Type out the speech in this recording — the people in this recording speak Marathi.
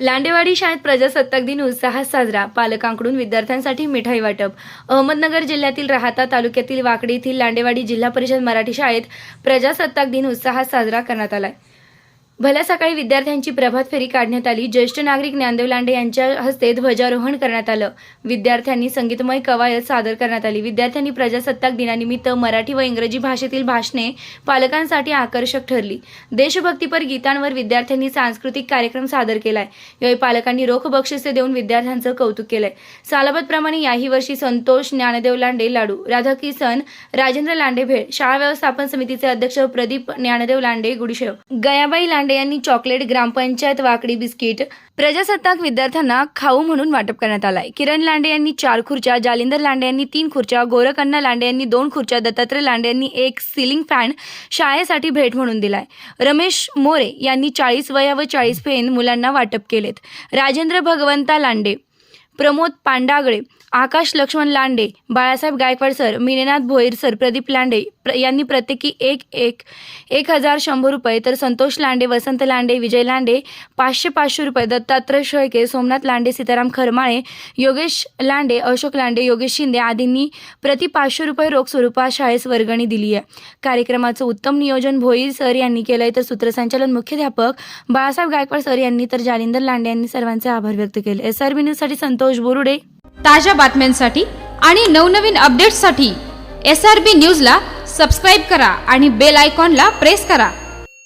लांडेवाडी शाळेत प्रजासत्ताक दिन उत्साहात साजरा। पालकांकडून विद्यार्थ्यांसाठी मिठाई वाटप। अहमदनगर जिल्ह्यातील राहाता तालुक्यातील वाकडी येथील लांडेवाडी जिल्हा परिषद मराठी शाळेत प्रजासत्ताक दिन उत्साहात साजरा करण्यात आला। भल्या सकाळी विद्यार्थ्यांची प्रभात फेरी काढण्यात आली। ज्येष्ठ नागरिक ज्ञानदेव लांडे यांच्या हस्ते ध्वजारोहण करण्यात आलं। विद्यार्थ्यांनी संगीतमय कवायत सादर करण्यात आली। विद्यार्थ्यांनी प्रजासत्ताक दिनानिमित्त मराठी व इंग्रजी भाषेतील भाषणे पालकांसाठी आकर्षक ठरली। देशभक्तीपर गीतांवर विद्यार्थ्यांनी सांस्कृतिक कार्यक्रम सादर केलाय। यावेळी पालकांनी रोख बक्षिसे देऊन विद्यार्थ्यांचं कौतुक केलंय। सालाबतप्रमाणे याही वर्षी संतोष ज्ञानदेव लांडे लाडू, राधाकिसन राजेंद्र लांडे भेळ, शाळा व्यवस्थापन समितीचे अध्यक्ष प्रदीप ज्ञानदेव लांडे गुडीशेव, गयाबाई लांडे यांनी चॉकलेट, ग्रामपंचायत वाकडी बिस्किट प्रजासत्ताक विद्यार्थ्यांना खाऊ म्हणून वाटप करण्यात आलाय। किरण लांडे यांनी 4 खुर्च्या, जालिंदर लांडे यांनी 3 खुर्च्या, गोरखन्ना लांडे यांनी 2 खुर्च्या, दत्तात्रय लांडे यांनी 1 सीलिंग फॅन शाळेसाठी भेट म्हणून दिलाय। रमेश मोरे यांनी 40 वह्या व 40 पेन मुलांना वाटप केलेत। राजेंद्र भगवंता लांडे, प्रमोद पांडागळे, आकाश लक्ष्मण लांडे, बाळासाहेब गायकवाड सर, मीनानाथ भोईर सर, प्रदीप लांडे यांनी प्रत्येकी 1,100 रुपये, तर संतोष लांडे, वसंत लांडे, विजय लांडे 500 रुपये, दत्तात्रय शेळके, सोमनाथ लांडे, सीताराम खरमाळे, योगेश लांडे, अशोक लांडे, योगेश शिंदे आदींनी प्रति 500 रुपये रोख स्वरूपात शाळेस वर्गणी दिली आहे। कार्यक्रमाचं उत्तम नियोजन भोईर सर यांनी केलंय, तर सूत्रसंचालन मुख्याध्यापक बाळासाहेब गायकवाड सर यांनी, तर जालिंदर लांडे यांनी सर्वांचे आभार व्यक्त केले। SRB न्यूजसाठी संतोष बोरुडे। ताज्या बातम्यांसाठी आणि नवनवीन अपडेट्ससाठी SRB न्यूजला सबस्क्राइब करा आणि बेल आयकॉनला प्रेस करा।